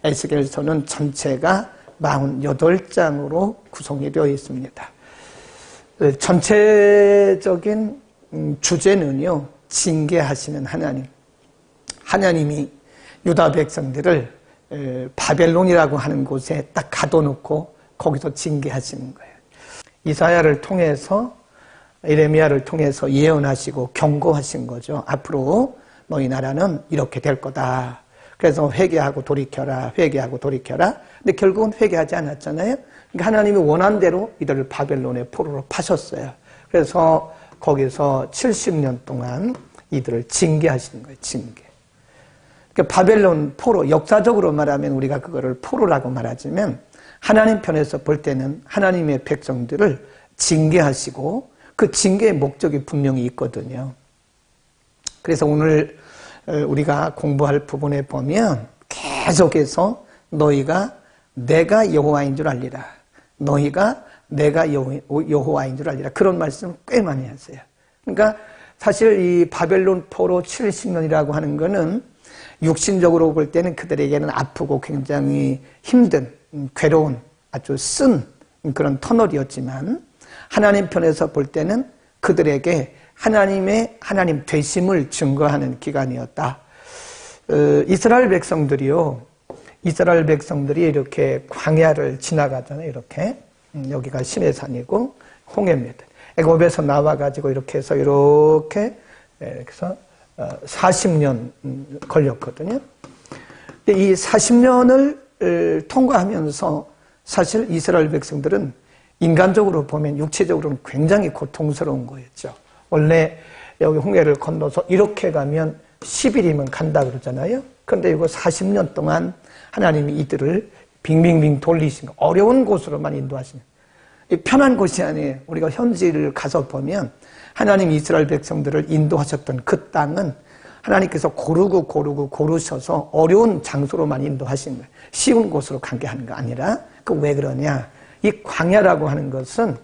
에스겔서는 전체가 48장으로 구성이 되어 있습니다. 전체적인 주제는요, 징계하시는 하나님. 하나님이 유다 백성들을 바벨론이라고 하는 곳에 딱 가둬놓고 거기서 징계하시는 거예요. 이사야를 통해서, 예레미야를 통해서 예언하시고 경고하신 거죠. 앞으로 너희 나라는 이렇게 될 거다. 그래서 회개하고 돌이켜라, 회개하고 돌이켜라. 근데 결국은 회개하지 않았잖아요. 그러니까 하나님이 원한 대로 이들을 바벨론의 포로로 파셨어요. 그래서 거기서 70년 동안 이들을 징계하시는 거예요, 징계. 그러니까 바벨론 포로, 역사적으로 말하면 우리가 그거를 포로라고 말하지만 하나님 편에서 볼 때는 하나님의 백성들을 징계하시고 그 징계의 목적이 분명히 있거든요. 그래서 오늘 우리가 공부할 부분에 보면 계속해서 너희가 내가 여호와인 줄 알리라. 너희가 내가 여호와인 줄 알리라. 그런 말씀 꽤 많이 하세요. 그러니까 사실 이 바벨론 포로 70년이라고 하는 거는 육신적으로 볼 때는 그들에게는 아프고 굉장히 힘든, 괴로운, 아주 쓴 그런 터널이었지만 하나님 편에서 볼 때는 그들에게 하나님 되심을 증거하는 기간이었다. 이스라엘 백성들이 이렇게 광야를 지나가잖아요. 이렇게. 여기가 시내산이고 홍해입니다. 애굽에서 나와가지고 이렇게 해서 이렇게 해서 40년 걸렸거든요. 근데 이 40년을 통과하면서 사실 이스라엘 백성들은 인간적으로 보면 육체적으로는 굉장히 고통스러운 거였죠. 원래 여기 홍해를 건너서 이렇게 가면 10일이면 간다 그러잖아요. 그런데 이거 40년 동안 하나님이 이들을 빙빙빙 돌리신 거, 어려운 곳으로만 인도하시는, 편한 곳이 아니에요. 우리가 현지를 가서 보면 하나님 이스라엘 백성들을 인도하셨던 그 땅은 하나님께서 고르셔서 어려운 장소로만 인도하신 거예요. 쉬운 곳으로 가게 하는 거 아니라. 그 왜 그러냐? 이 광야라고 하는 것은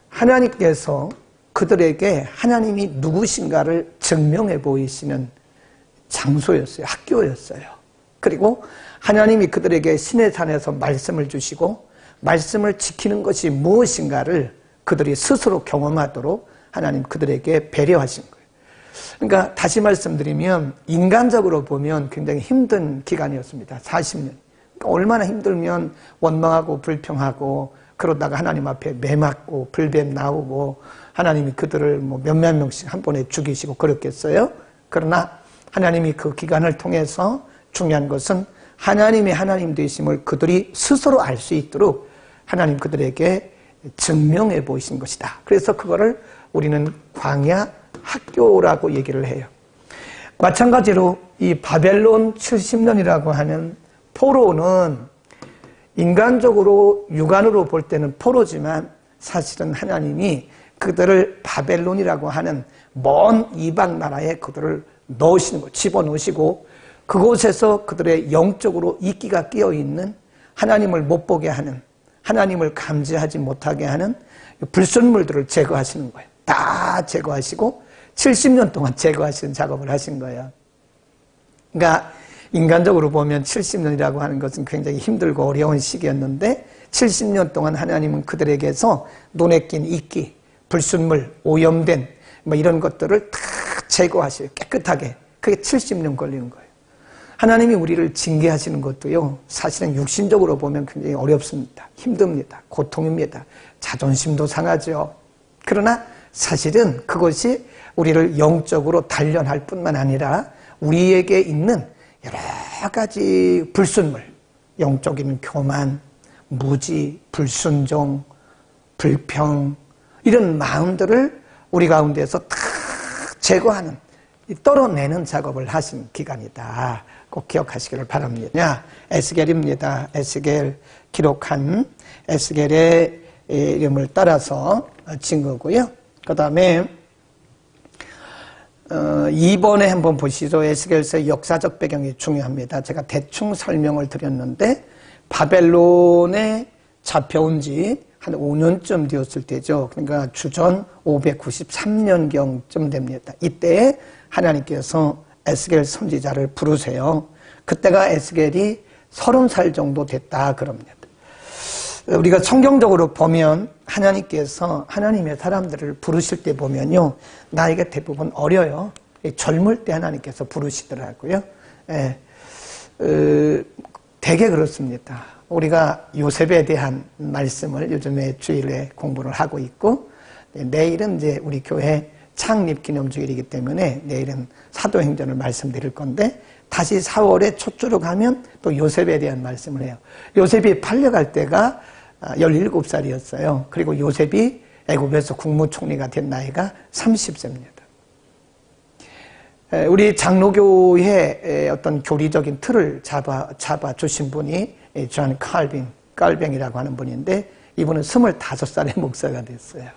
하나님께서 그들에게 하나님이 누구신가를 증명해 보이시는 장소였어요. 학교였어요. 그리고 하나님이 그들에게 시내산에서 말씀을 주시고 말씀을 지키는 것이 무엇인가를 그들이 스스로 경험하도록 하나님 그들에게 배려하신 거예요. 그러니까 다시 말씀드리면 인간적으로 보면 굉장히 힘든 기간이었습니다. 40년. 그러니까 얼마나 힘들면 원망하고 불평하고 그러다가 하나님 앞에 매 맞고 불뱀 나오고 하나님이 그들을 몇몇 명씩 한 번에 죽이시고 그랬겠어요? 그러나 하나님이 그 기간을 통해서 중요한 것은 하나님의 하나님 되심을 그들이 스스로 알 수 있도록 하나님 그들에게 증명해 보이신 것이다. 그래서 그거를 우리는 광야 학교라고 얘기를 해요. 마찬가지로 이 바벨론 70년이라고 하는 포로는 인간적으로 육안으로 볼 때는 포로지만 사실은 하나님이 그들을 바벨론이라고 하는 먼 이방 나라에 그들을 넣으시는 거, 집어넣으시고 그곳에서 그들의 영적으로 이끼가 끼어있는 하나님을 못 보게 하는, 하나님을 감지하지 못하게 하는 불순물들을 제거하시는 거예요. 다 제거하시고 70년 동안 제거하시는 작업을 하신 거예요. 그러니까 인간적으로 보면 70년이라고 하는 것은 굉장히 힘들고 어려운 시기였는데 70년 동안 하나님은 그들에게서 눈에 띈 이끼, 불순물, 오염된 이런 것들을 다 제거하시고 깨끗하게, 그게 70년 걸리는 거예요. 하나님이 우리를 징계하시는 것도요, 사실은 육신적으로 보면 굉장히 어렵습니다. 힘듭니다. 고통입니다. 자존심도 상하죠. 그러나 사실은 그것이 우리를 영적으로 단련할 뿐만 아니라 우리에게 있는 여러 가지 불순물, 영적인 교만, 무지, 불순종, 불평, 이런 마음들을 우리 가운데서 다 제거하는, 떨어내는 작업을 하신 기간이다. 꼭 기억하시기를 바랍니다. 에스겔입니다. 에스겔 기록한 에스겔의 이름을 따라서 진 거고요. 그 다음에 2번에 한번 보시죠. 에스겔서의 역사적 배경이 중요합니다. 제가 대충 설명을 드렸는데 바벨론에 잡혀온 지 한 5년쯤 되었을 때죠. 그러니까 주전 593년경쯤 됩니다. 이때 하나님께서 에스겔 선지자를 부르세요. 그때가 에스겔이 30살 정도 됐다 그럽니다. 우리가 성경적으로 보면 하나님께서 하나님의 사람들을 부르실 때 보면요, 나이가 대부분 어려요. 젊을 때 하나님께서 부르시더라고요. 되게 그렇습니다. 우리가 요셉에 대한 말씀을 요즘에 주일에 공부를 하고 있고, 내일은 이제 우리 교회 창립 기념주일이기 때문에 내일은 사도행전을 말씀드릴 건데, 다시 4월에 초주로 가면 또 요셉에 대한 말씀을 해요. 요셉이 팔려갈 때가 17살이었어요. 그리고 요셉이 애굽에서 국무총리가 된 나이가 30세입니다. 우리 장로교의 어떤 교리적인 틀을 잡아주신 분이 존 칼뱅이라고 하는 분인데, 이분은 25살의 목사가 됐어요.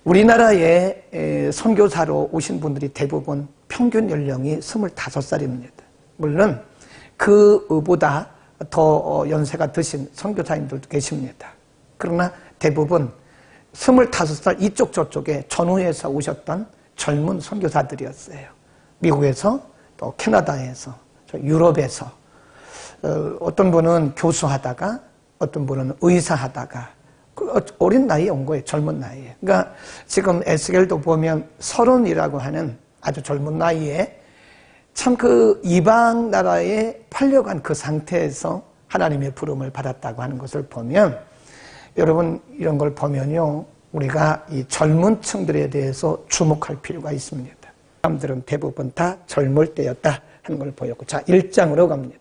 우리나라에 선교사로 오신 분들이 대부분 평균 연령이 25살입니다. 물론 그보다 더 연세가 드신 선교사님들도 계십니다. 그러나 대부분 25살 이쪽 저쪽에 전후에서 오셨던 젊은 선교사들이었어요. 미국에서, 또 캐나다에서, 유럽에서, 어떤 분은 교수하다가, 어떤 분은 의사하다가, 어린 나이에 온 거예요. 젊은 나이에. 그러니까 지금 에스겔도 보면 30이라고 하는 아주 젊은 나이에 참 그 이방 나라에 팔려간 그 상태에서 하나님의 부름을 받았다고 하는 것을 보면, 여러분 이런 걸 보면요, 우리가 이 젊은 층들에 대해서 주목할 필요가 있습니다. 사람들은 대부분 다 젊을 때였다 하는 걸 보였고, 자 1장으로 갑니다.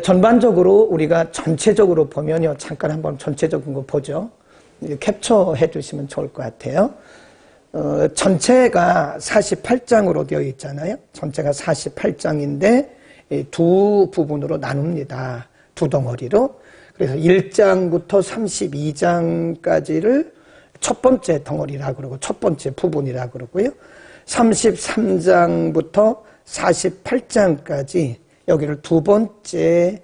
전반적으로 우리가 전체적으로 보면요, 잠깐 한번 전체적인 거 보죠. 캡처해 주시면 좋을 것 같아요. 전체가 48장으로 되어 있잖아요. 전체가 48장인데 두 부분으로 나눕니다. 두 덩어리로. 그래서 1장부터 32장까지를 첫 번째 덩어리라고 그러고, 첫 번째 부분이라고 그러고요. 33장부터 48장까지 여기를 두 번째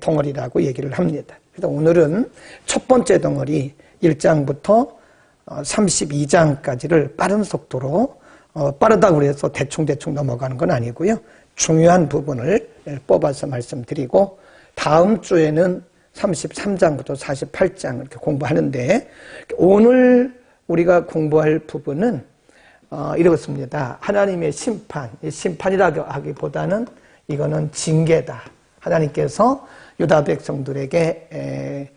덩어리라고 얘기를 합니다. 그래서 오늘은 첫 번째 덩어리 1장부터 32장까지를 빠른 속도로, 빠르다고 해서 대충 넘어가는 건 아니고요. 중요한 부분을 뽑아서 말씀드리고, 다음 주에는 33장부터 48장 이렇게 공부하는데, 오늘 우리가 공부할 부분은 이렇습니다. 하나님의 심판, 심판이라고 하기보다는 이거는 징계다. 하나님께서 유다 백성들에게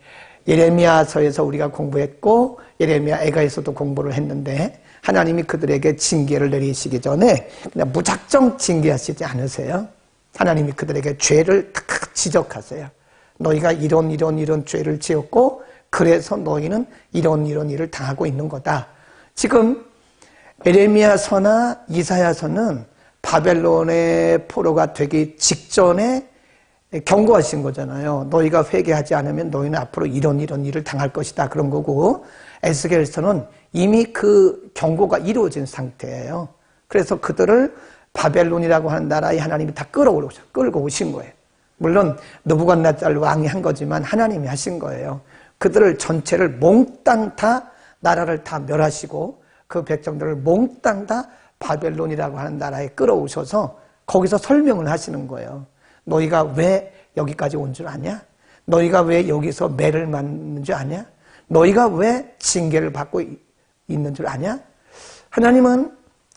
예레미야서에서 우리가 공부했고, 예레미야 애가에서도 공부를 했는데, 하나님이 그들에게 징계를 내리시기 전에 그냥 무작정 징계하시지 않으세요. 하나님이 그들에게 죄를 탁 지적하세요. 너희가 이런 죄를 지었고, 그래서 너희는 이런 일을 당하고 있는 거다. 지금 예레미야서나 이사야서는 바벨론의 포로가 되기 직전에 경고하신 거잖아요. 너희가 회개하지 않으면 너희는 앞으로 이런 일을 당할 것이다. 그런 거고, 에스겔서는 이미 그 경고가 이루어진 상태예요. 그래서 그들을 바벨론이라고 하는 나라에 하나님이 다 끌고 오신 거예요. 물론 느부갓네살 왕이 한 거지만 하나님이 하신 거예요. 그들을 전체를 몽땅 다 나라를 다 멸하시고, 그 백성들을 몽땅 다 바벨론이라고 하는 나라에 끌어오셔서 거기서 설명을 하시는 거예요. 너희가 왜 여기까지 온 줄 아냐? 너희가 왜 여기서 매를 맞는 줄 아냐? 너희가 왜 징계를 받고 있는 줄 아냐? 하나님은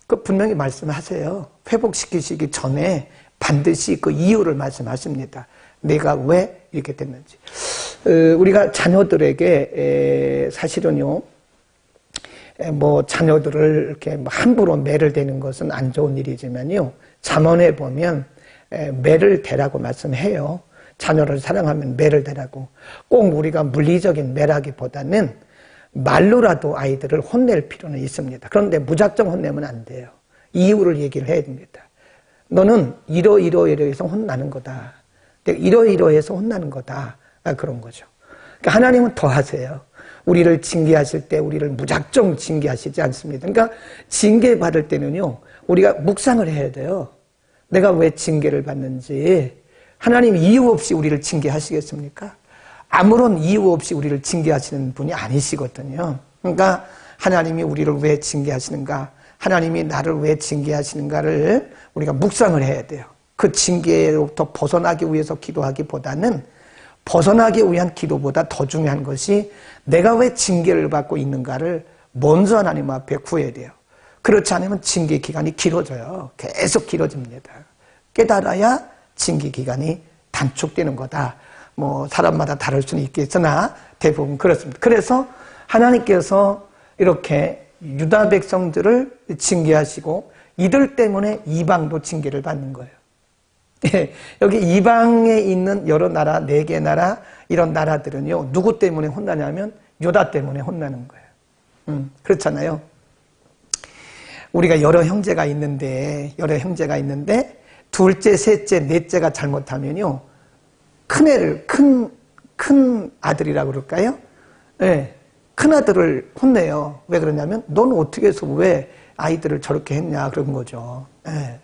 그 분명히 말씀하세요. 회복시키시기 전에 반드시 그 이유를 말씀하십니다. 내가 왜 이렇게 됐는지. 우리가 자녀들에게 사실은요, 자녀들을 이렇게 함부로 매를 대는 것은 안 좋은 일이지만요, 잠언에 보면 매를 대라고 말씀해요. 자녀를 사랑하면 매를 대라고. 꼭 우리가 물리적인 매라기보다는 말로라도 아이들을 혼낼 필요는 있습니다. 그런데 무작정 혼내면 안 돼요. 이유를 얘기를 해야 됩니다. 너는 이러해서 혼나는 거다. 내가 이러해서 혼나는 거다. 그런 거죠. 그러니까 하나님은 더 하세요. 우리를 징계하실 때 우리를 무작정 징계하시지 않습니다. 그러니까 징계받을 때는요, 우리가 묵상을 해야 돼요. 내가 왜 징계를 받는지. 하나님 이유 없이 우리를 징계하시겠습니까? 아무런 이유 없이 우리를 징계하시는 분이 아니시거든요. 그러니까 하나님이 우리를 왜 징계하시는가? 하나님이 나를 왜 징계하시는가를 우리가 묵상을 해야 돼요. 그 징계로부터 벗어나기 위해서 기도하기보다는 벗어나기 위한 기도보다 더 중요한 것이 내가 왜 징계를 받고 있는가를 먼저 하나님 앞에 구해야 돼요. 그렇지 않으면 징계 기간이 길어져요. 계속 길어집니다. 깨달아야 징계 기간이 단축되는 거다. 뭐 사람마다 다를 수는 있겠으나 대부분 그렇습니다. 그래서 하나님께서 이렇게 유다 백성들을 징계하시고 이들 때문에 이방도 징계를 받는 거예요. 여기 이방에 있는 여러 나라, 4개 나라, 이런 나라들은요, 누구 때문에 혼나냐면 유다 때문에 혼나는 거예요. 그렇잖아요. 우리가 여러 형제가 있는데 둘째, 셋째, 넷째가 잘못하면요, 큰 아들이라고 그럴까요? 네, 큰 아들을 혼내요. 왜 그러냐면 넌 어떻게 해서 왜 아이들을 저렇게 했냐 그런 거죠. 네.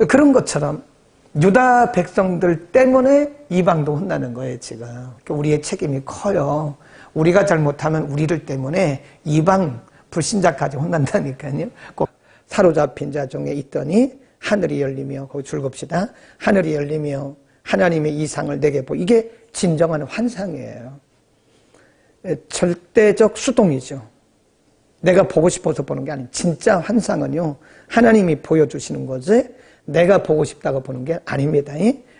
그런 것처럼 유다 백성들 때문에 이방도 혼나는 거예요, 지금. 그러니까 우리의 책임이 커요. 우리가 잘못하면 우리들 때문에 이방 불신자까지 혼난다니까요. 꼭 사로잡힌 자 중에 있더니 하늘이 열리며, 거기 줄겁시다. 하늘이 열리며 하나님의 이상을 내게 보. 이게 진정한 환상이에요. 절대적 수동이죠. 내가 보고 싶어서 보는 게 아니에요. 진짜 환상은요, 하나님이 보여주시는 거지 내가 보고 싶다고 보는 게 아닙니다.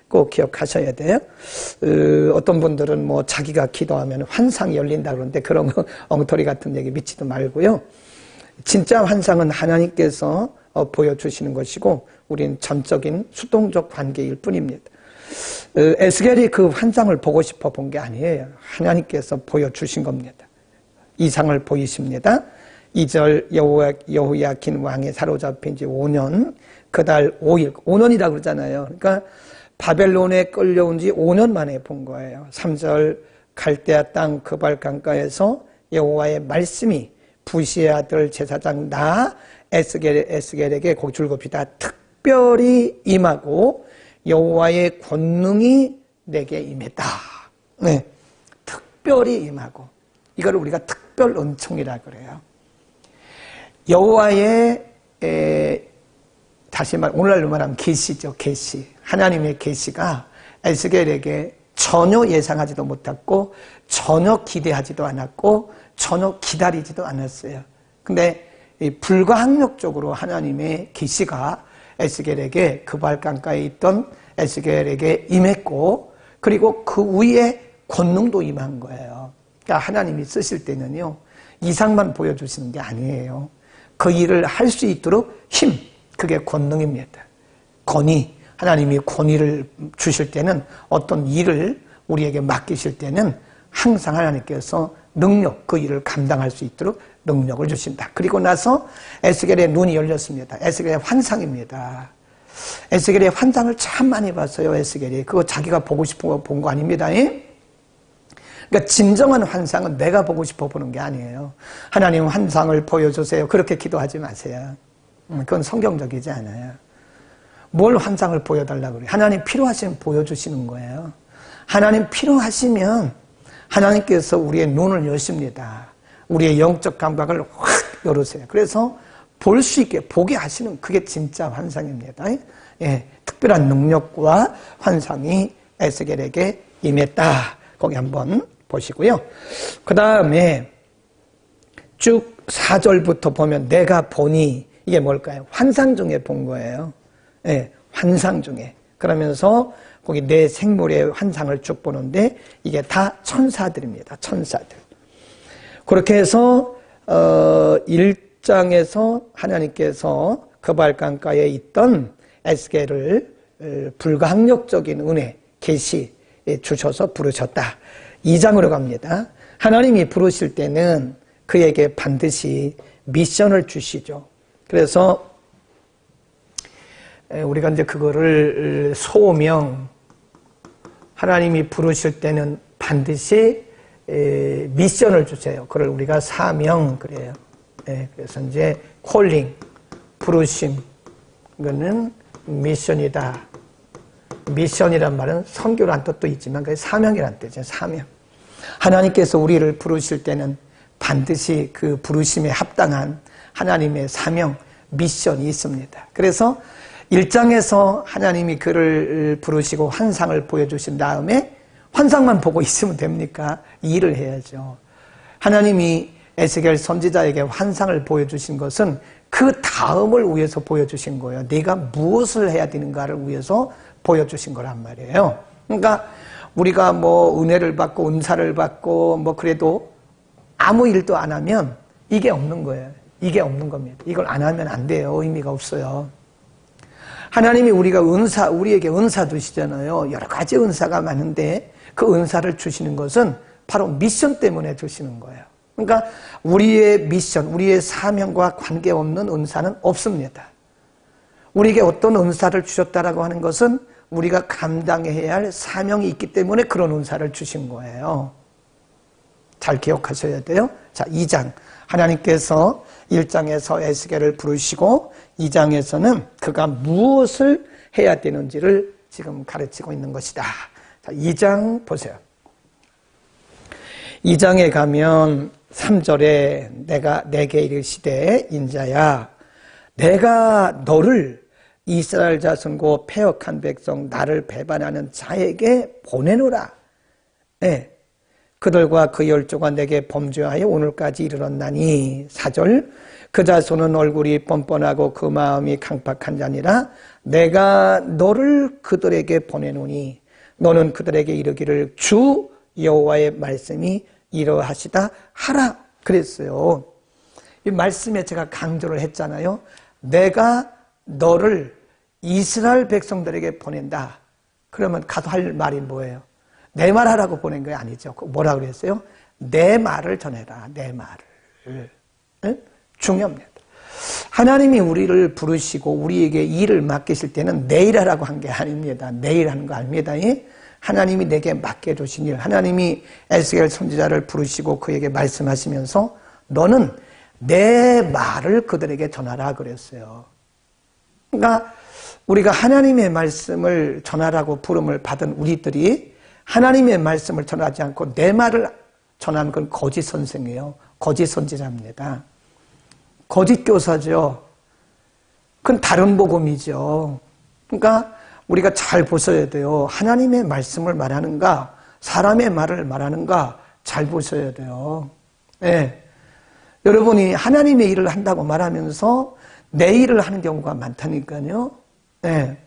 꼭 기억하셔야 돼요. 어떤 분들은 뭐 자기가 기도하면 환상이 열린다 그러는데 그런 거 엉터리 같은 얘기 믿지도 말고요. 진짜 환상은 하나님께서 보여주시는 것이고 우리는 전적인 수동적 관계일 뿐입니다. 에스겔이 그 환상을 보고 싶어 본 게 아니에요. 하나님께서 보여주신 겁니다. 이상을 보이십니다. 2절 여호야킨 왕에 사로잡힌 지 5년 그달 5일 5년이라고 그러잖아요. 그러니까 바벨론에 끌려온 지 5년 만에 본 거예요. 3절 갈대아 땅 그발 강가에서 여호와의 말씀이 부시의 아들 제사장 나 에스겔에게 거기 줄겁시다. 특별히 임하고 여호와의 권능이 내게 임했다. 네, 특별히 임하고 이걸 우리가 특별 은총이라 그래요. 여호와의 다시 오늘날로 말하면 계시죠. 계시. 하나님의 계시가 에스겔에게 전혀 예상하지도 못했고 전혀 기대하지도 않았고 전혀 기다리지도 않았어요. 근데 불가항력적으로 하나님의 계시가 에스겔에게 그발 강가에 있던 에스겔에게 임했고 그리고 그 위에 권능도 임한 거예요. 그러니까 하나님이 쓰실 때는요, 이상만 보여주시는 게 아니에요. 그 일을 할 수 있도록 힘, 그게 권능입니다. 권위, 하나님이 권위를 주실 때는 어떤 일을 우리에게 맡기실 때는 항상 하나님께서 능력, 그 일을 감당할 수 있도록 능력을 주신다. 그리고 나서 에스겔의 눈이 열렸습니다. 에스겔의 환상입니다. 에스겔의 환상을 참 많이 봤어요. 에스겔이. 그거 자기가 보고 싶어 본 거 아닙니다. 그러니까 진정한 환상은 내가 보고 싶어 보는 게 아니에요. 하나님 환상을 보여주세요. 그렇게 기도하지 마세요. 그건 성경적이지 않아요. 뭘 환상을 보여달라고 그래요? 하나님 필요하시면 보여주시는 거예요. 하나님 필요하시면 하나님께서 우리의 눈을 여십니다. 우리의 영적 감각을 확 열으세요. 그래서 볼 수 있게 보게 하시는 그게 진짜 환상입니다. 예, 특별한 능력과 환상이 에스겔에게 임했다. 거기 한번 보시고요. 그 다음에 쭉 4절부터 보면 내가 보니 이게 뭘까요? 환상 중에 본 거예요. 예, 환상 중에. 그러면서 거기 내 생물의 환상을 쭉 보는데 이게 다 천사들입니다. 천사들. 그렇게 해서 1장에서 하나님께서 그발 강가에 있던 에스겔을 불가항력적인 은혜, 계시 주셔서 부르셨다. 2장으로 갑니다. 하나님이 부르실 때는 그에게 반드시 미션을 주시죠. 그래서 우리가 이제 그거를 소명, 하나님이 부르실 때는 반드시 미션을 주세요. 그걸 우리가 사명 그래요. 그래서 이제 콜링, 부르심, 이거는 미션이다. 미션이란 말은 선교란 뜻도 있지만 그게 사명이란 뜻이에요. 사명. 하나님께서 우리를 부르실 때는 반드시 그 부르심에 합당한 하나님의 사명, 미션이 있습니다. 그래서 1장에서 하나님이 그를 부르시고 환상을 보여주신 다음에 환상만 보고 있으면 됩니까? 일을 해야죠. 하나님이 에스겔 선지자에게 환상을 보여주신 것은 그 다음을 위해서 보여주신 거예요. 네가 무엇을 해야 되는가를 위해서 보여주신 거란 말이에요. 그러니까 우리가 뭐 은혜를 받고 은사를 받고 뭐 그래도 아무 일도 안 하면 이게 없는 거예요. 이게 없는 겁니다. 이걸 안 하면 안 돼요. 의미가 없어요. 하나님이 우리에게 은사 주시잖아요. 여러 가지 은사가 많은데 그 은사를 주시는 것은 바로 미션 때문에 주시는 거예요. 그러니까 우리의 미션, 우리의 사명과 관계없는 은사는 없습니다. 우리에게 어떤 은사를 주셨다라고 하는 것은 우리가 감당해야 할 사명이 있기 때문에 그런 은사를 주신 거예요. 잘 기억하셔야 돼요. 자, 2장. 하나님께서 1장에서 에스겔을 부르시고 2장에서는 그가 무엇을 해야 되는지를 지금 가르치고 있는 것이다. 자, 2장 보세요. 2장에 가면 3절에 내가 내게 이르시되 인자야 내가 너를 이스라엘 자손과 패역한 백성 나를 배반하는 자에게 보내노라. 네. 그들과 그 열조가 내게 범죄하여 오늘까지 이르렀나니 4절 그 자손은 얼굴이 뻔뻔하고 그 마음이 강팍한 자니라 내가 너를 그들에게 보내노니 너는 그들에게 이르기를 주 여호와의 말씀이 이러하시다 하라 그랬어요. 이 말씀에 제가 강조를 했잖아요. 내가 너를 이스라엘 백성들에게 보낸다. 그러면 가서 할 말이 뭐예요? 내 말 하라고 보낸 게 아니죠. 뭐라 그랬어요? 내 말을 전해라. 내 말을. 네? 중요합니다. 하나님이 우리를 부르시고 우리에게 일을 맡기실 때는 내일 하라고 한 게 아닙니다. 내일 하는 거 아닙니다. 하나님이 내게 맡겨주신 일, 하나님이 에스겔 선지자를 부르시고 그에게 말씀하시면서 너는 내 말을 그들에게 전하라 그랬어요. 그러니까 우리가 하나님의 말씀을 전하라고 부름을 받은 우리들이 하나님의 말씀을 전하지 않고 내 말을 전하는 건 거짓 선생이에요. 거짓 선지자입니다. 거짓 교사죠. 그건 다른 복음이죠. 그러니까 우리가 잘 보셔야 돼요. 하나님의 말씀을 말하는가, 사람의 말을 말하는가 잘 보셔야 돼요. 네. 여러분이 하나님의 일을 한다고 말하면서 내 일을 하는 경우가 많다니까요. 네.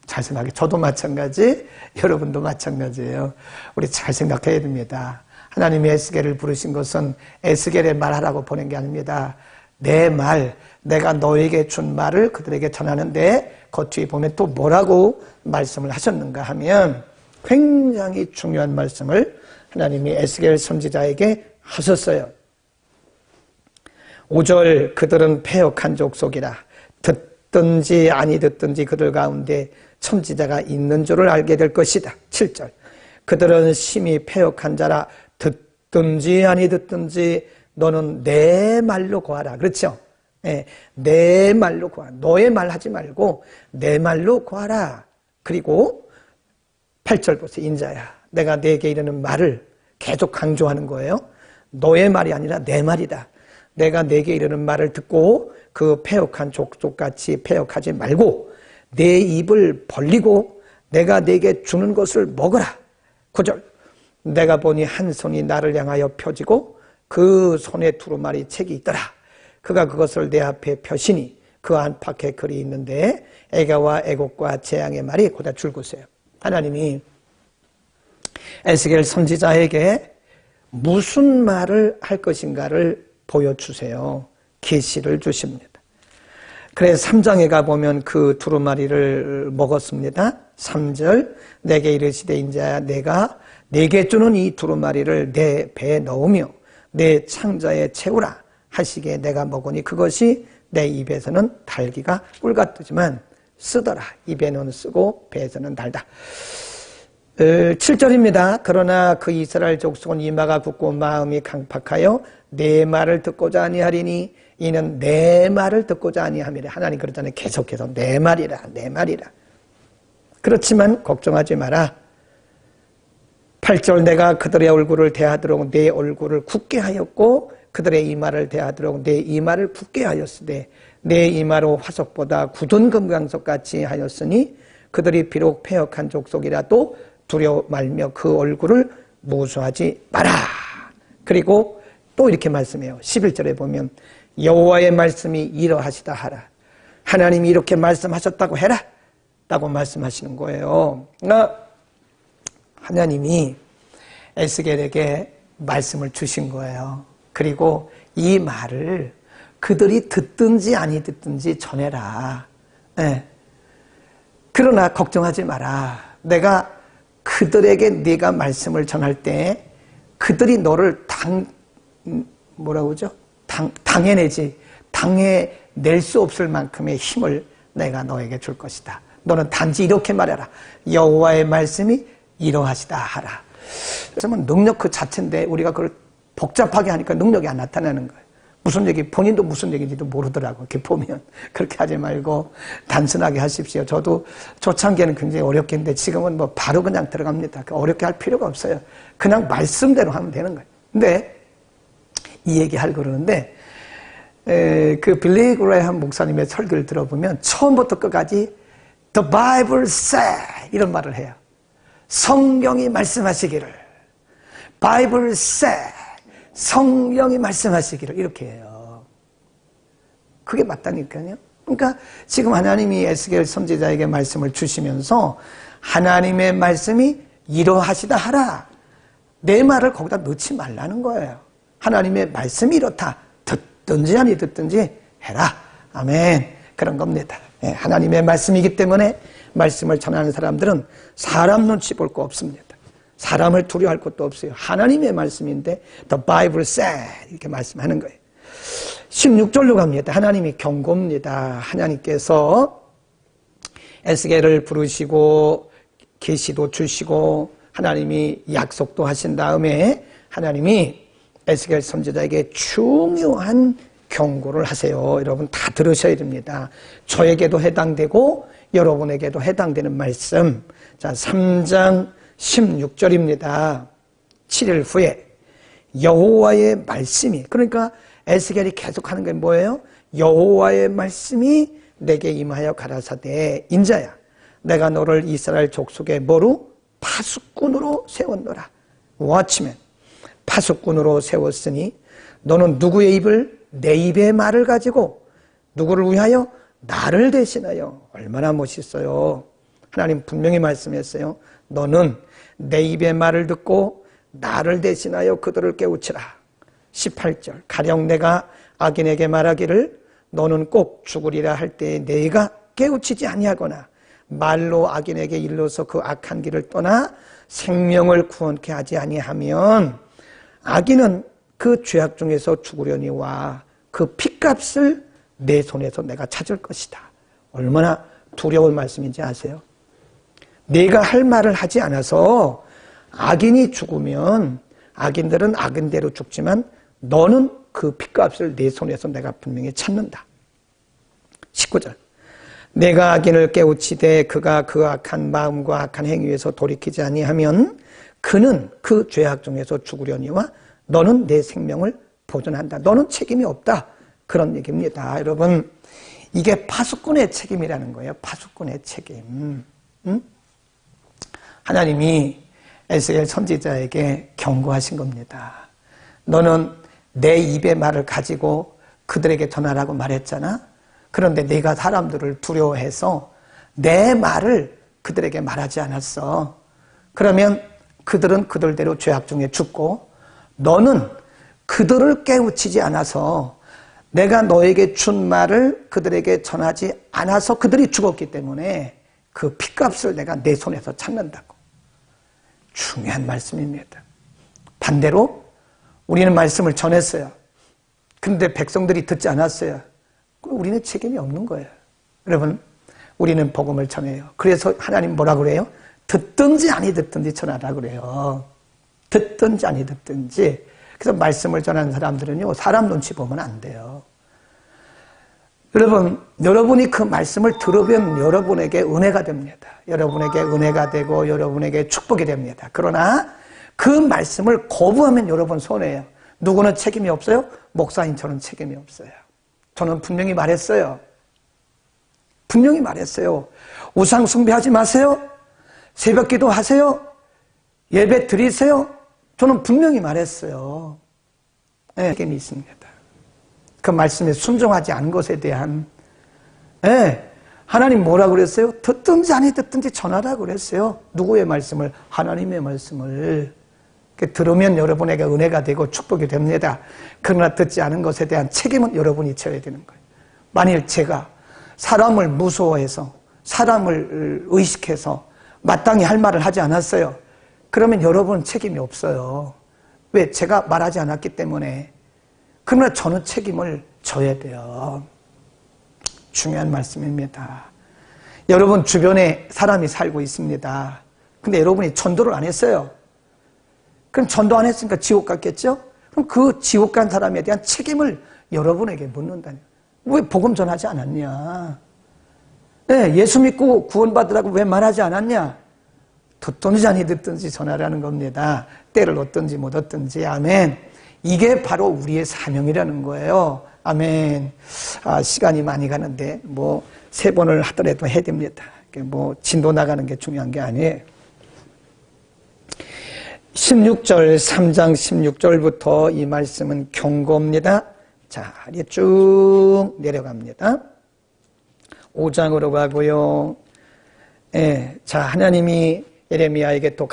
잘 생각해. 저도 마찬가지, 여러분도 마찬가지예요. 우리 잘 생각해야 됩니다. 하나님이 에스겔을 부르신 것은 에스겔의 말하라고 보낸 게 아닙니다. 내 말, 내가 너에게 준 말을 그들에게 전하는데 겉뒤에 보면 또 뭐라고 말씀을 하셨는가 하면 굉장히 중요한 말씀을 하나님이 에스겔 선지자에게 하셨어요. 5절 그들은 패역한 족속이라 듣든지 아니 듣든지 그들 가운데 선지자가 있는 줄을 알게 될 것이다. 7절 그들은 심히 패역한 자라 듣든지 아니 듣든지 너는 내 말로 구하라. 그렇죠? 네, 내 말로 구하라. 너의 말 하지 말고 내 말로 구하라. 그리고 8절 보세요. 인자야 내가 네게 이르는 말을 계속 강조하는 거예요. 너의 말이 아니라 내 말이다. 내가 네게 이르는 말을 듣고 그 패역한 족속같이 패역하지 말고 내 입을 벌리고 내가 네게 주는 것을 먹어라. 9절 내가 보니 한 손이 나를 향하여 펴지고 그 손에 두루마리 책이 있더라. 그가 그것을 내 앞에 펴시니 그 안팎에 글이 있는데 애가와 애곡과 재앙의 말이 고다 줄긋이에요. 하나님이 에스겔 선지자에게 무슨 말을 할 것인가를 보여주세요. 계시를 주십니다. 그래서 3장에 가보면 그 두루마리를 먹었습니다. 3절 내게 이르시되 인자야 내가 내게 주는 이 두루마리를 내 배에 넣으며 내 창자에 채우라 하시기에 내가 먹으니 그것이 내 입에서는 달기가 꿀 같지만 쓰더라. 입에는 쓰고 배에서는 달다. 7절입니다. 그러나 그 이스라엘 족속은 이마가 굳고 마음이 강팍하여 내 말을 듣고자 아니하리니 이는 내 말을 듣고자 아니함이라. 하나님 그러잖아요. 계속해서 내 말이라 내 말이라. 그렇지만 걱정하지 마라. 8절 내가 그들의 얼굴을 대하도록 내 얼굴을 굳게 하였고 그들의 이마를 대하도록 내 이마를 붓게 하였으되 내 이마로 화석보다 굳은 금강석같이 하였으니 그들이 비록 패역한 족속이라도 두려워 말며 그 얼굴을 무수하지 마라. 그리고 또 이렇게 말씀해요. 11절에 보면 여호와의 말씀이 이러하시다 하라. 하나님이 이렇게 말씀하셨다고 해라 라고 말씀하시는 거예요. 하나님이 에스겔에게 말씀을 주신 거예요. 그리고 이 말을 그들이 듣든지 아니 듣든지 전해라. 네. 그러나 걱정하지 마라. 내가 그들에게 네가 말씀을 전할 때 그들이 너를 당해낼 수 없을 만큼의 힘을 내가 너에게 줄 것이다. 너는 단지 이렇게 말해라. 여호와의 말씀이 이러하시다 하라. 그래서 능력 그 자체인데 우리가 그걸 복잡하게 하니까 능력이 안 나타나는 거예요. 무슨 얘기, 본인도 무슨 얘기인지도 모르더라고. 이렇게 보면. 그렇게 하지 말고 단순하게 하십시오. 저도 초창기에는 굉장히 어렵게 했는데 지금은 뭐 바로 그냥 들어갑니다. 어렵게 할 필요가 없어요. 그냥 말씀대로 하면 되는 거예요. 근데 이 얘기 하려고 그러는데 그 빌리 그레이엄 목사님의 설교를 들어보면 처음부터 끝까지 The Bible said 이런 말을 해요. 성경이 말씀하시기를 Bible said 성령이 말씀하시기를 이렇게 해요. 그게 맞다니까요. 그러니까 지금 하나님이 에스겔 선지자에게 말씀을 주시면서 하나님의 말씀이 이러하시다 하라. 내 말을 거기다 넣지 말라는 거예요. 하나님의 말씀이 이렇다. 듣든지 아니 듣든지 해라. 아멘. 그런 겁니다. 하나님의 말씀이기 때문에 말씀을 전하는 사람들은 사람 눈치 볼 거 없습니다. 사람을 두려워할 것도 없어요. 하나님의 말씀인데 The Bible said 이렇게 말씀하는 거예요. 16절로 갑니다. 하나님이 경고입니다. 하나님께서 에스겔을 부르시고 계시도 주시고 하나님이 약속도 하신 다음에 하나님이 에스겔 선지자에게 중요한 경고를 하세요. 여러분 다 들으셔야 됩니다. 저에게도 해당되고 여러분에게도 해당되는 말씀. 자, 3장 16절입니다. 7일 후에 여호와의 말씀이, 그러니까 에스겔이 계속하는 게 뭐예요? 여호와의 말씀이 내게 임하여 가라사대 인자야 내가 너를 이스라엘 족속의 뭐로? 파수꾼으로 세웠노라. 워치맨 파수꾼으로 세웠으니 너는 누구의 입을? 내 입의 말을 가지고 누구를 위하여? 나를 대신하여. 얼마나 멋있어요. 하나님 분명히 말씀했어요. 너는 내 입의 말을 듣고 나를 대신하여 그들을 깨우치라. 18절 가령 내가 악인에게 말하기를 너는 꼭 죽으리라 할 때에 내가 깨우치지 아니하거나 말로 악인에게 일러서 그 악한 길을 떠나 생명을 구원케 하지 아니하면 악인은 그 죄악 중에서 죽으려니와 그 핏값을 내 손에서 내가 찾을 것이다. 얼마나 두려운 말씀인지 아세요? 내가 할 말을 하지 않아서 악인이 죽으면 악인들은 악인대로 죽지만 너는 그 핏값을 내 손에서 내가 분명히 찾는다. 19절 내가 악인을 깨우치되 그가 그 악한 마음과 악한 행위에서 돌이키지 아니하면 그는 그 죄악 중에서 죽으려니와 너는 내 생명을 보존한다. 너는 책임이 없다. 그런 얘기입니다. 여러분 이게 파수꾼의 책임이라는 거예요. 파수꾼의 책임. 하나님이 에스겔 선지자에게 경고하신 겁니다. 너는 내 입의 말을 가지고 그들에게 전하라고 말했잖아. 그런데 내가 사람들을 두려워해서 내 말을 그들에게 말하지 않았어. 그러면 그들은 그들대로 죄악 중에 죽고 너는 그들을 깨우치지 않아서 내가 너에게 준 말을 그들에게 전하지 않아서 그들이 죽었기 때문에 그 핏값을 내가 내 손에서 찾는다고. 중요한 말씀입니다. 반대로 우리는 말씀을 전했어요. 근데 백성들이 듣지 않았어요. 우리는 책임이 없는 거예요. 여러분 우리는 복음을 전해요. 그래서 하나님 뭐라 그래요? 듣든지 아니 듣든지 전하라 그래요. 듣든지 아니 듣든지. 그래서 말씀을 전하는 사람들은요 사람 눈치 보면 안 돼요. 여러분 여러분이 그 말씀을 들으면 여러분에게 은혜가 됩니다. 여러분에게 은혜가 되고 여러분에게 축복이 됩니다. 그러나 그 말씀을 거부하면 여러분 손해예요. 누구는 책임이 없어요? 목사인 저는 책임이 없어요. 저는 분명히 말했어요. 분명히 말했어요. 우상 숭배하지 마세요. 새벽 기도 하세요. 예배 드리세요. 저는 분명히 말했어요. 네, 책임이 있습니다. 그 말씀에 순종하지 않은 것에 대한, 네, 하나님 뭐라고 그랬어요? 듣든지 아니 듣든지 전하라고 그랬어요. 누구의 말씀을? 하나님의 말씀을. 들으면 여러분에게 은혜가 되고 축복이 됩니다. 그러나 듣지 않은 것에 대한 책임은 여러분이 져야 되는 거예요. 만일 제가 사람을 무서워해서 사람을 의식해서 마땅히 할 말을 하지 않았어요. 그러면 여러분은 책임이 없어요. 왜? 제가 말하지 않았기 때문에. 그러나 저는 책임을 져야 돼요. 중요한 말씀입니다. 여러분 주변에 사람이 살고 있습니다. 근데 여러분이 전도를 안 했어요. 그럼 전도 안 했으니까 지옥 갔겠죠? 그럼 그 지옥 간 사람에 대한 책임을 여러분에게 묻는다니. 왜 복음 전하지 않았냐? 네, 예수 믿고 구원받으라고 왜 말하지 않았냐? 듣든지 아니 듣든지 전하라는 겁니다. 때를 얻든지 못 얻든지. 아멘. 이게 바로 우리의 사명이라는 거예요. 아멘. 시간이 많이 가는데 뭐 3번을 하더라도 해야 됩니다. 뭐 진도 나가는 게 중요한 게 아니에요. 16절, 3장 16절부터 이 말씀은 경고입니다. 자, 이제 쭉 내려갑니다. 5장으로 가고요. 예, 자, 하나님이 예레미야에게 또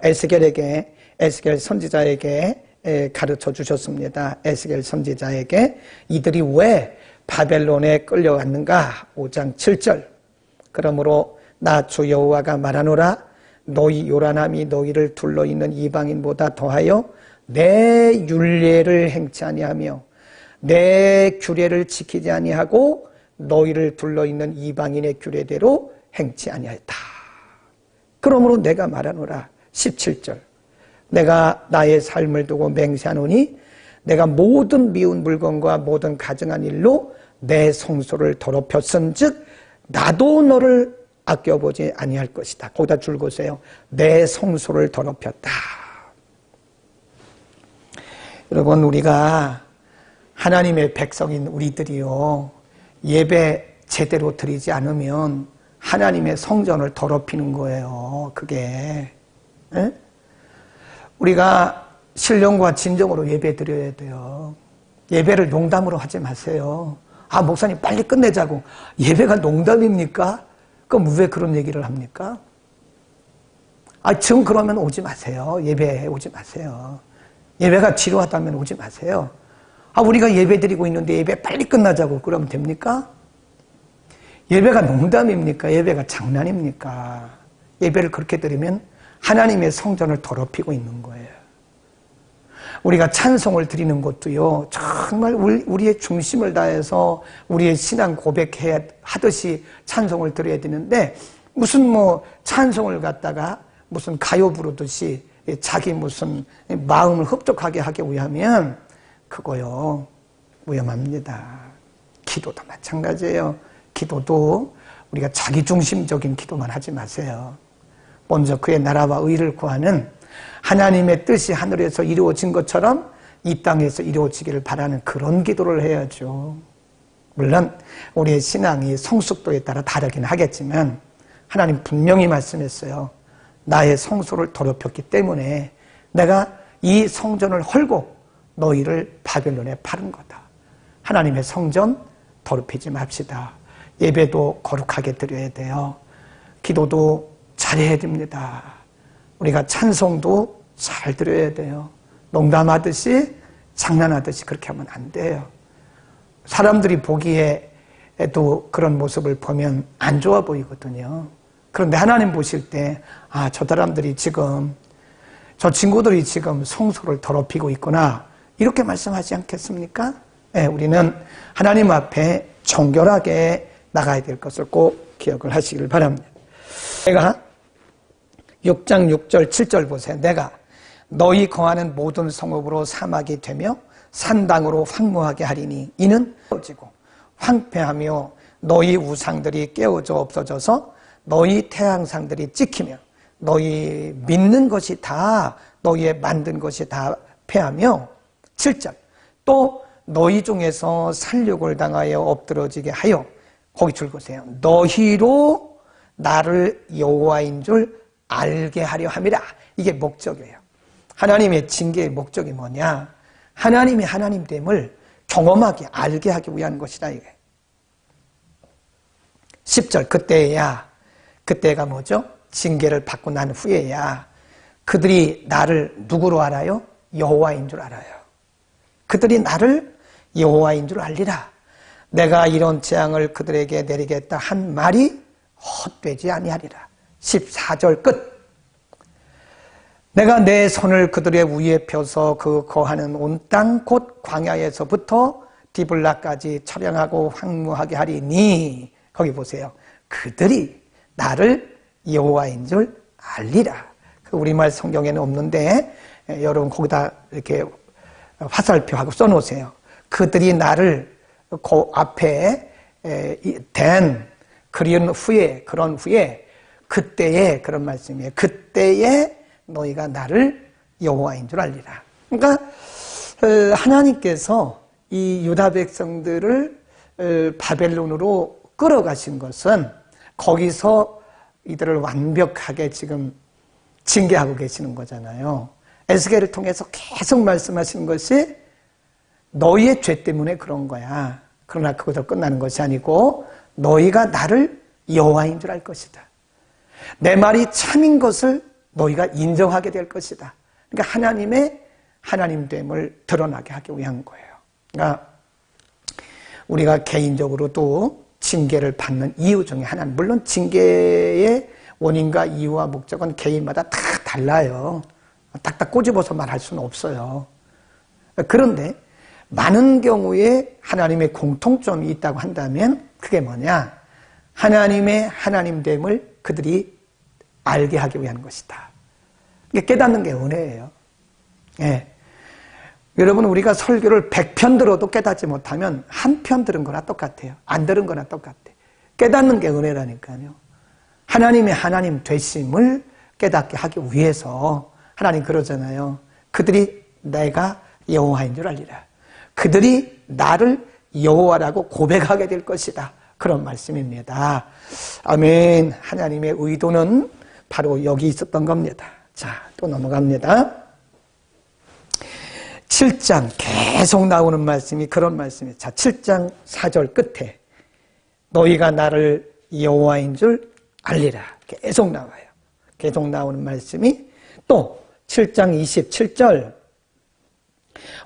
에스겔 선지자에게 가르쳐 주셨습니다. 에스겔 선지자에게 이들이 왜 바벨론에 끌려갔는가? 5장 7절. 그러므로 나 주 여호와가 말하노라. 너희 요란함이 너희를 둘러있는 이방인보다 더하여 내 율례를 행치 아니하며 내 규례를 지키지 아니하고 너희를 둘러있는 이방인의 규례대로 행치 아니하였다. 그러므로 내가 말하노라. 17절. 내가 나의 삶을 두고 맹세하노니 내가 모든 미운 물건과 모든 가증한 일로 내 성소를 더럽혔은즉 나도 너를 아껴보지 아니할 것이다. 거기다 줄거세요. 내 성소를 더럽혔다. 여러분, 우리가 하나님의 백성인 우리들이요, 예배 제대로 드리지 않으면 하나님의 성전을 더럽히는 거예요. 그게. 에? 우리가 신령과 진정으로 예배 드려야 돼요. 예배를 농담으로 하지 마세요. 목사님 빨리 끝내자고. 예배가 농담입니까? 그럼 왜 그런 얘기를 합니까? 지금 그러면 오지 마세요. 예배에 오지 마세요. 예배가 지루하다면 오지 마세요. 우리가 예배 드리고 있는데 예배 빨리 끝나자고 그러면 됩니까? 예배가 농담입니까? 예배가 장난입니까? 예배를 그렇게 드리면 하나님의 성전을 더럽히고 있는 거예요. 우리가 찬송을 드리는 것도요, 정말 우리의 중심을 다해서 우리의 신앙 고백하듯이 찬송을 드려야 되는데, 무슨 찬송을 갖다가 무슨 가요 부르듯이 자기 무슨 마음을 흡족하게 하기 위하면 그거요, 위험합니다. 기도도 마찬가지예요. 기도도 우리가 자기중심적인 기도만 하지 마세요. 먼저 그의 나라와 의를 구하는 하나님의 뜻이 하늘에서 이루어진 것처럼 이 땅에서 이루어지기를 바라는 그런 기도를 해야죠. 물론 우리의 신앙이 성숙도에 따라 다르긴 하겠지만 하나님 분명히 말씀했어요. 나의 성소를 더럽혔기 때문에 내가 이 성전을 헐고 너희를 바벨론에 파는 거다. 하나님의 성전 더럽히지 맙시다. 예배도 거룩하게 드려야 돼요. 기도도 잘해야 됩니다. 우리가 찬송도 잘 드려야 돼요. 농담하듯이 장난하듯이 그렇게 하면 안 돼요. 사람들이 보기에도 그런 모습을 보면 안 좋아 보이거든요. 그런데 하나님 보실 때 저 사람들이 지금 저 친구들이 지금 성소를 더럽히고 있구나 이렇게 말씀하지 않겠습니까? 네, 우리는 하나님 앞에 정결하게 나가야 될 것을 꼭 기억을 하시길 바랍니다. 내가 6장 6절 7절 보세요. 내가 너희 거하는 모든 성읍으로 사막이 되며 산당으로 황무하게 하리니 이는 깨어지고 황폐하며 너희 우상들이 깨어져 없어져서 너희 태양상들이 찍히며 너희 믿는 것이 다 너희의 만든 것이 다 패하며 7절. 또 너희 중에서 살육을 당하여 엎드러지게 하여, 거기 줄 보세요. 너희로 나를 여호와인 줄 알게 하려 함이라. 이게 목적이에요. 하나님의 징계의 목적이 뭐냐? 하나님이 하나님됨을 경험하게, 알게 하기 위한 것이다, 이게. 10절. 그때가 뭐죠? 징계를 받고 난 후에야 그들이 나를 누구로 알아요? 여호와인 줄 알아요. 그들이 나를 여호와인 줄 알리라. 내가 이런 재앙을 그들에게 내리겠다 한 말이 헛되지 아니하리라. 14절 끝. 내가 내 손을 그들의 위에 펴서 그 거하는 온 땅 곧 광야에서부터 디블라까지 처량하고 황무하게 하리니, 거기 보세요. 그들이 나를 여호와인 줄 알리라. 그 우리말 성경에는 없는데 여러분 거기다 이렇게 화살표하고 써놓으세요. 그들이 나를 그 앞에 된 그런 후에 그때에, 그런 말씀이에요. 그때에 너희가 나를 여호와인 줄 알리라. 그러니까 하나님께서 이 유다 백성들을 바벨론으로 끌어가신 것은 거기서 이들을 완벽하게 지금 징계하고 계시는 거잖아요. 에스겔을 통해서 계속 말씀하시는 것이 너희의 죄 때문에 그런 거야. 그러나 그것으로 끝나는 것이 아니고 너희가 나를 여호와인 줄 알 것이다. 내 말이 참인 것을 너희가 인정하게 될 것이다. 그러니까 하나님의 하나님됨을 드러나게 하기 위한 거예요. 그러니까 우리가 개인적으로도 징계를 받는 이유 중에 하나는, 물론 징계의 원인과 이유와 목적은 개인마다 다 달라요. 딱딱 꼬집어서 말할 수는 없어요. 그런데 많은 경우에 하나님의 공통점이 있다고 한다면 그게 뭐냐? 하나님의 하나님됨을 그들이 알게 하기 위한 것이다. 이게 깨닫는 게 은혜예요. 예. 여러분, 우리가 설교를 100편 들어도 깨닫지 못하면 한 편 들은 거나 똑같아요. 안 들은 거나 똑같아. 깨닫는 게 은혜라니까요. 하나님의 하나님 되심을 깨닫게 하기 위해서 하나님 그러잖아요. 그들이 내가 여호와인 줄 알리라. 그들이 나를 여호와라고 고백하게 될 것이다. 그런 말씀입니다. 아멘. 하나님의 의도는 바로 여기 있었던 겁니다. 자, 또 넘어갑니다. 7장 계속 나오는 말씀이 그런 말씀이에요. 자, 7장 4절 끝에 너희가 나를 여호와인 줄 알리라. 계속 나와요. 계속 나오는 말씀이 또 7장 27절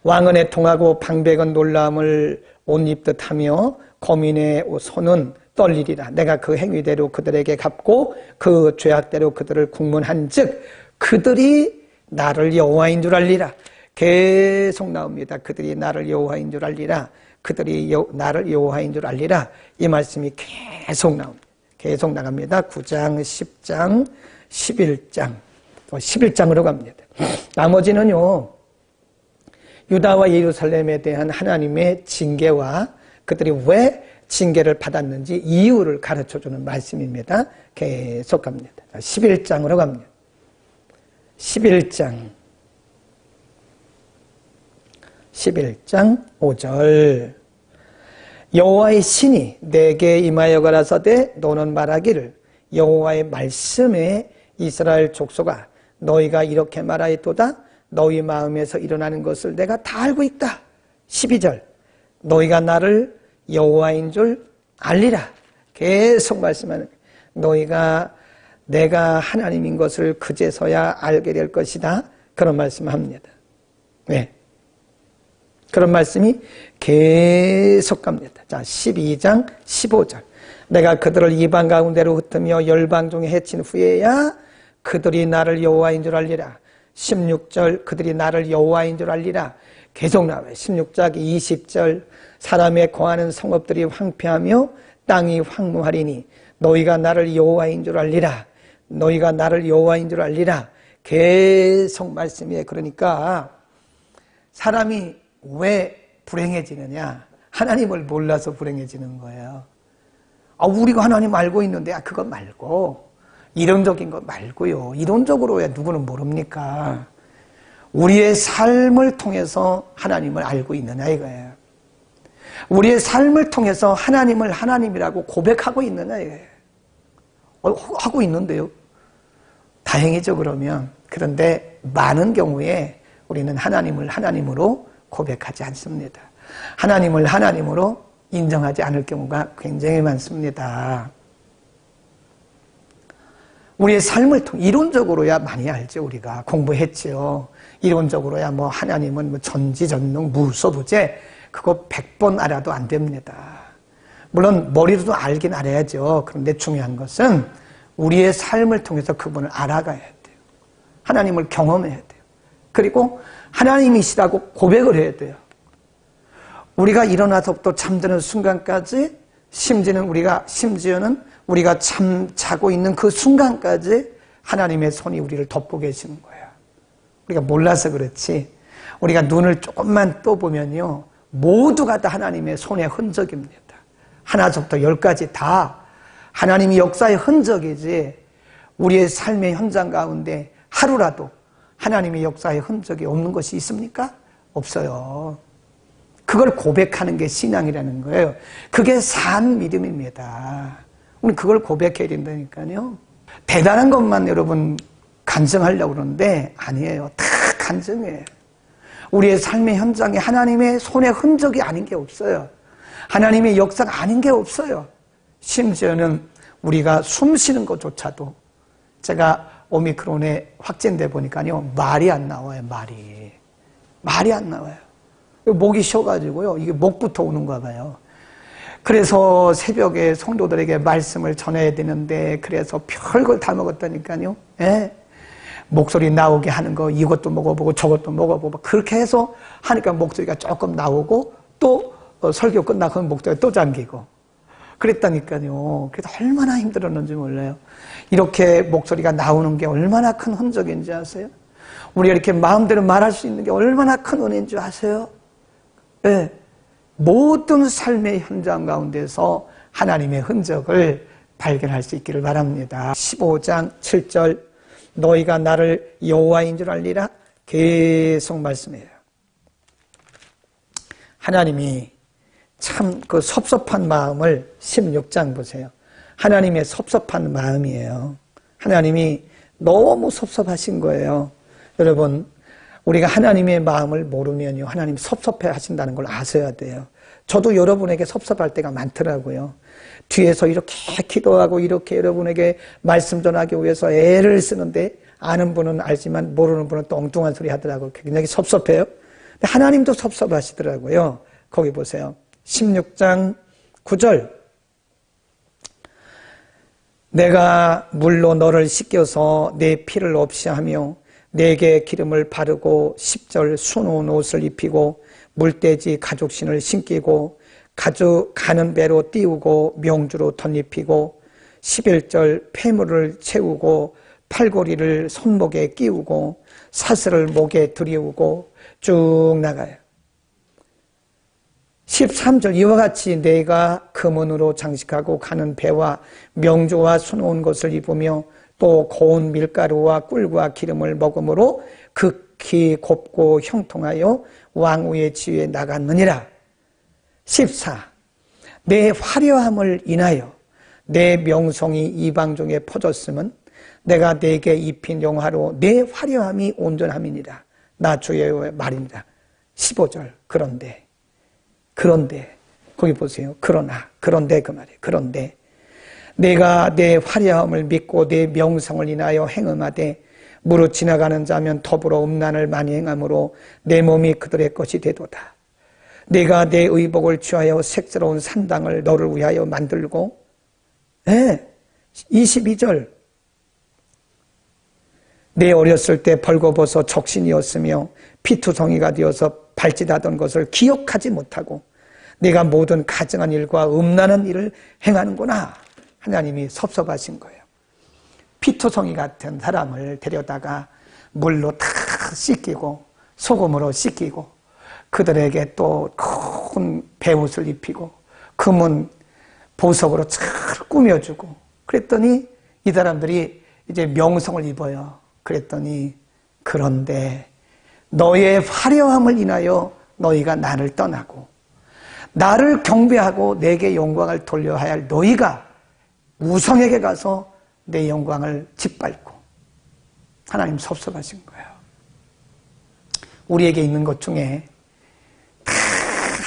왕은 애통하고 방백은 놀라움을 옷 입듯 하며 거민의 손은 떨리리라. 내가 그 행위대로 그들에게 갚고 그 죄악대로 그들을 국문한 즉 그들이 나를 여호와인 줄 알리라. 계속 나옵니다. 그들이 나를 여호와인 줄 알리라. 그들이 나를 여호와인 줄 알리라. 이 말씀이 계속 나옵니다. 계속 나갑니다. 9장, 10장, 11장, 또 11장으로 갑니다. 나머지는요, 유다와 예루살렘에 대한 하나님의 징계와 그들이 왜 징계를 받았는지 이유를 가르쳐주는 말씀입니다. 계속 갑니다. 11장으로 갑니다. 11장 5절 여호와의 신이 내게 임하여 가라사대 너는 말하기를 여호와의 말씀에 이스라엘 족속아 너희가 이렇게 말하였도다 너희 마음에서 일어나는 것을 내가 다 알고 있다. 12절 너희가 나를 여호와인 줄 알리라. 계속 말씀하는 너희가 내가 하나님인 것을 그제서야 알게 될 것이다. 그런 말씀을 합니다. 네. 그런 말씀이 계속 갑니다. 자, 12장 15절 내가 그들을 이방 가운데로 흩으며 열방 중에 해친 후에야 그들이 나를 여호와인 줄 알리라. 16절 그들이 나를 여호와인 줄 알리라. 계속 나와요. 16장 20절 사람의 거하는 성읍들이 황폐하며 땅이 황무하리니 너희가 나를 여호와인 줄 알리라. 너희가 나를 여호와인 줄 알리라. 계속 말씀이에요. 그러니까 사람이 왜 불행해지느냐? 하나님을 몰라서 불행해지는 거예요. 우리가 하나님 알고 있는데 그거 말고 이론적인 거 말고요. 이론적으로 왜 누구는 모릅니까? 우리의 삶을 통해서 하나님을 알고 있느냐 이거예요. 우리의 삶을 통해서 하나님을 하나님이라고 고백하고 있느냐 이거예요. 하고 있는데요. 다행이죠 그러면. 그런데 많은 경우에 우리는 하나님을 하나님으로 고백하지 않습니다. 하나님을 하나님으로 인정하지 않을 경우가 굉장히 많습니다. 우리의 삶을 통해 이론적으로야 많이 알죠. 우리가 공부했죠. 이론적으로야 뭐 하나님은 뭐 전지전능 무소부재 그거 100번 알아도 안 됩니다. 물론 머리로도 알긴 알아야죠. 그런데 중요한 것은 우리의 삶을 통해서 그분을 알아가야 돼요. 하나님을 경험해야 돼요. 그리고 하나님이시라고 고백을 해야 돼요. 우리가 일어나서부터 잠드는 순간까지 심지어는 우리가 자고 있는 그 순간까지 하나님의 손이 우리를 덮고 계시는 거예요. 우리가 몰라서 그렇지 우리가 눈을 조금만 떠보면요 모두가 다 하나님의 손의 흔적입니다. 하나부터 열까지 다 하나님이 역사의 흔적이지 우리의 삶의 현장 가운데 하루라도 하나님의 역사의 흔적이 없는 것이 있습니까? 없어요. 그걸 고백하는 게 신앙이라는 거예요. 그게 산 믿음입니다. 우리 그걸 고백해야 된다니까요. 대단한 것만 여러분 간증하려고 그러는데 아니에요. 다 간증이에요. 우리의 삶의 현장에 하나님의 손의 흔적이 아닌 게 없어요. 하나님의 역사가 아닌 게 없어요. 심지어는 우리가 숨 쉬는 것조차도 제가 오미크론에 확진돼 보니까요 말이 안 나와요. 말이 안 나와요. 목이 쉬어가지고요 이게 목부터 오는가 봐요. 그래서 새벽에 성도들에게 말씀을 전해야 되는데 그래서 별걸 다 먹었다니까요. 예? 목소리 나오게 하는 거 이것도 먹어보고 저것도 먹어보고 그렇게 해서 하니까 목소리가 조금 나오고 또 설교 끝나고 목소리가 또 잠기고 그랬다니까요. 그래서 얼마나 힘들었는지 몰라요. 이렇게 목소리가 나오는 게 얼마나 큰 흔적인지 아세요? 우리가 이렇게 마음대로 말할 수 있는 게 얼마나 큰 은혜인 줄 아세요? 네. 모든 삶의 현장 가운데서 하나님의 흔적을 발견할 수 있기를 바랍니다. 15장 7절 너희가 나를 여호와인 줄 알리라 계속 말씀해요. 하나님이 참 그 섭섭한 마음을 16장 보세요. 하나님의 섭섭한 마음이에요. 하나님이 너무 섭섭하신 거예요. 여러분 우리가 하나님의 마음을 모르면요 하나님 섭섭해 하신다는 걸 아셔야 돼요. 저도 여러분에게 섭섭할 때가 많더라고요. 뒤에서 이렇게 기도하고 이렇게 여러분에게 말씀 전하기 위해서 애를 쓰는데 아는 분은 알지만 모르는 분은 또 엉뚱한 소리 하더라고요. 굉장히 섭섭해요. 근데 하나님도 섭섭하시더라고요. 거기 보세요. 16장 9절 내가 물로 너를 씻겨서 내 피를 없이 하며 내게 기름을 바르고 10절 수놓은 옷을 입히고 물돼지 가죽신을 신기고 가는 배로 띄우고 명주로 덧입히고 11절 폐물을 채우고 팔고리를 손목에 끼우고 사슬을 목에 들이우고 쭉 나가요. 13절 이와 같이 내가 금은으로 장식하고 가는 배와 명주와 수놓은 것을 입으며 또 고운 밀가루와 꿀과 기름을 먹음으로 극히 곱고 형통하여 왕후의 지위에 나갔느니라. 14. 내 화려함을 인하여 내 명성이 이방 중에 퍼졌으면 내가 내게 입힌 영화로 내 화려함이 온전함이니라. 나 주의 여호와의 말입니다. 15절 그런데 거기 보세요. 그런데 그 말이에요. 그런데 내가 내 화려함을 믿고 내 명성을 인하여 행음하되 무릇 지나가는 자면 더불어 음란을 많이 행함으로 내 몸이 그들의 것이 되도다. 내가 내 의복을 취하여 색스러운 산당을 너를 위하여 만들고 22절 내 어렸을 때 벌거벗어 적신이었으며 피투성이가 되어서 발짓하던 것을 기억하지 못하고 내가 모든 가증한 일과 음란한 일을 행하는구나. 하나님이 섭섭하신 거예요. 피투성이 같은 사람을 데려다가 물로 다 씻기고 소금으로 씻기고 그들에게 또 큰 베옷을 입히고 금은 보석으로 잘 꾸며주고 그랬더니 이 사람들이 이제 명성을 입어요. 그랬더니 그런데 너의 화려함을 인하여 너희가 나를 떠나고 나를 경배하고 내게 영광을 돌려야 할 너희가 우성에게 가서 내 영광을 짓밟고. 하나님 섭섭하신 거예요. 우리에게 있는 것 중에 다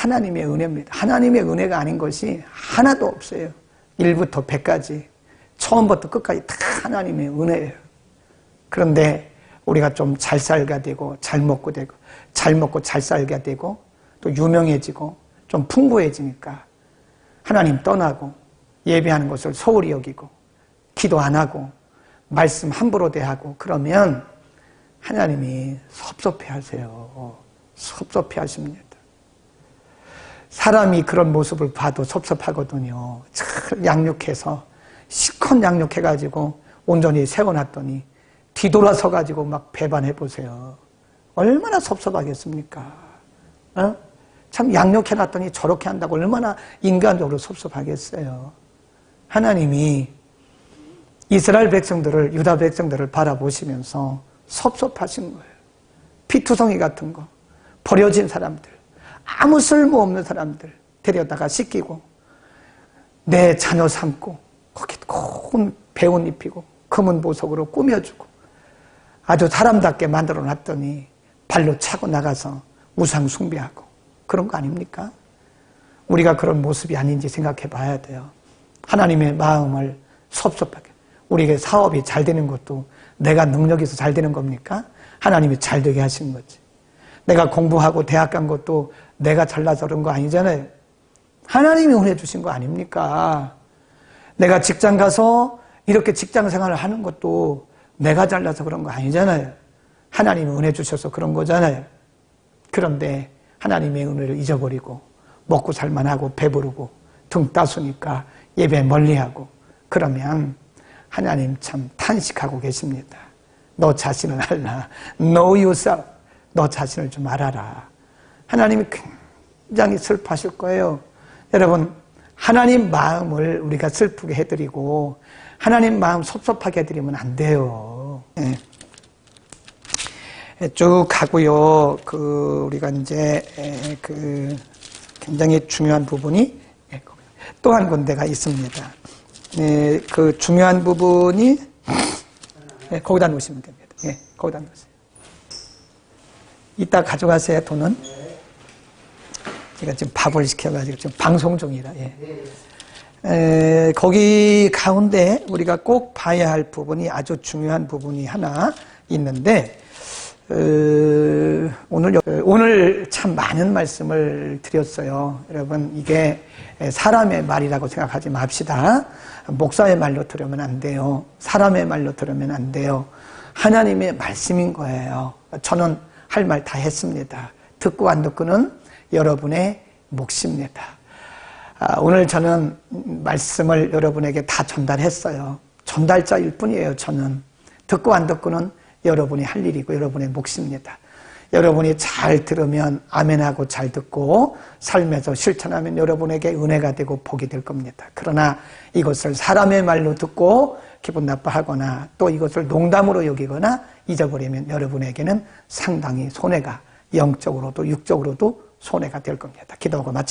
하나님의 은혜입니다. 하나님의 은혜가 아닌 것이 하나도 없어요. 1부터 100까지 처음부터 끝까지 다 하나님의 은혜예요. 그런데 우리가 좀 잘 살게 되고 잘 먹고 잘 살게 되고 또 유명해지고 좀 풍부해지니까 하나님 떠나고 예배하는 것을 소홀히 여기고 기도 안 하고 말씀 함부로 대하고 그러면 하나님이 섭섭해하세요. 섭섭해하십니다. 사람이 그런 모습을 봐도 섭섭하거든요. 잘 양육해서 실컷 양육해가지고 온전히 세워놨더니 뒤돌아서가지고 막 배반해보세요. 얼마나 섭섭하겠습니까? 어? 참 양육해놨더니 저렇게 한다고 얼마나 인간적으로 섭섭하겠어요. 하나님이 이스라엘 백성들을, 유다 백성들을 바라보시면서 섭섭하신 거예요. 피투성이 같은 거, 버려진 사람들, 아무 쓸모없는 사람들 데려다가 씻기고 내 자녀 삼고 거기 고운 배옷 입히고 검은 보석으로 꾸며주고 아주 사람답게 만들어 놨더니 발로 차고 나가서 우상 숭배하고 그런 거 아닙니까? 우리가 그런 모습이 아닌지 생각해 봐야 돼요. 하나님의 마음을 섭섭하게. 우리에게 사업이 잘 되는 것도 내가 능력이 있어서 잘 되는 겁니까? 하나님이 잘 되게 하신 거지. 내가 공부하고 대학 간 것도 내가 잘나서 그런 거 아니잖아요. 하나님이 은혜 주신 거 아닙니까? 내가 직장 가서 이렇게 직장 생활을 하는 것도 내가 잘나서 그런 거 아니잖아요. 하나님이 은혜 주셔서 그런 거잖아요. 그런데 하나님의 은혜를 잊어버리고 먹고 살만하고 배부르고 등 따수니까 예배 멀리하고 그러면 하나님 참 탄식하고 계십니다. 너 자신을 알라. Know yourself. 너 자신을 좀 알아라. 하나님이 굉장히 슬퍼하실 거예요. 여러분, 하나님 마음을 우리가 슬프게 해드리고 하나님 마음 섭섭하게 해드리면 안 돼요. 네. 쭉 가고요. 우리가 이제 굉장히 중요한 부분이 또 한 군데가 있습니다. 그 중요한 부분이 거기다 놓으시면 됩니다. 거기다 놓으세요. 이따 가져가세요. 돈은. 제가 지금 밥을 시켜가지고 지금 방송 중이라. 거기 가운데 우리가 꼭 봐야 할 부분이 아주 중요한 부분이 하나 있는데 오늘 참 많은 말씀을 드렸어요. 여러분 이게 사람의 말이라고 생각하지 맙시다. 목사의 말로 들으면 안 돼요. 사람의 말로 들으면 안 돼요. 하나님의 말씀인 거예요. 저는 할 말 다 했습니다. 듣고 안 듣고는 여러분의 몫입니다. 오늘 저는 말씀을 여러분에게 다 전달했어요. 전달자일 뿐이에요. 저는 듣고 안 듣고는 여러분이 할 일이고 여러분의 몫입니다. 여러분이 잘 들으면 아멘하고 잘 듣고 삶에서 실천하면 여러분에게 은혜가 되고 복이 될 겁니다. 그러나 이것을 사람의 말로 듣고 기분 나빠하거나 또 이것을 농담으로 여기거나 잊어버리면 여러분에게는 상당히 손해가 영적으로도 육적으로도 손해가 될 겁니다. 기도하고 마칩니다.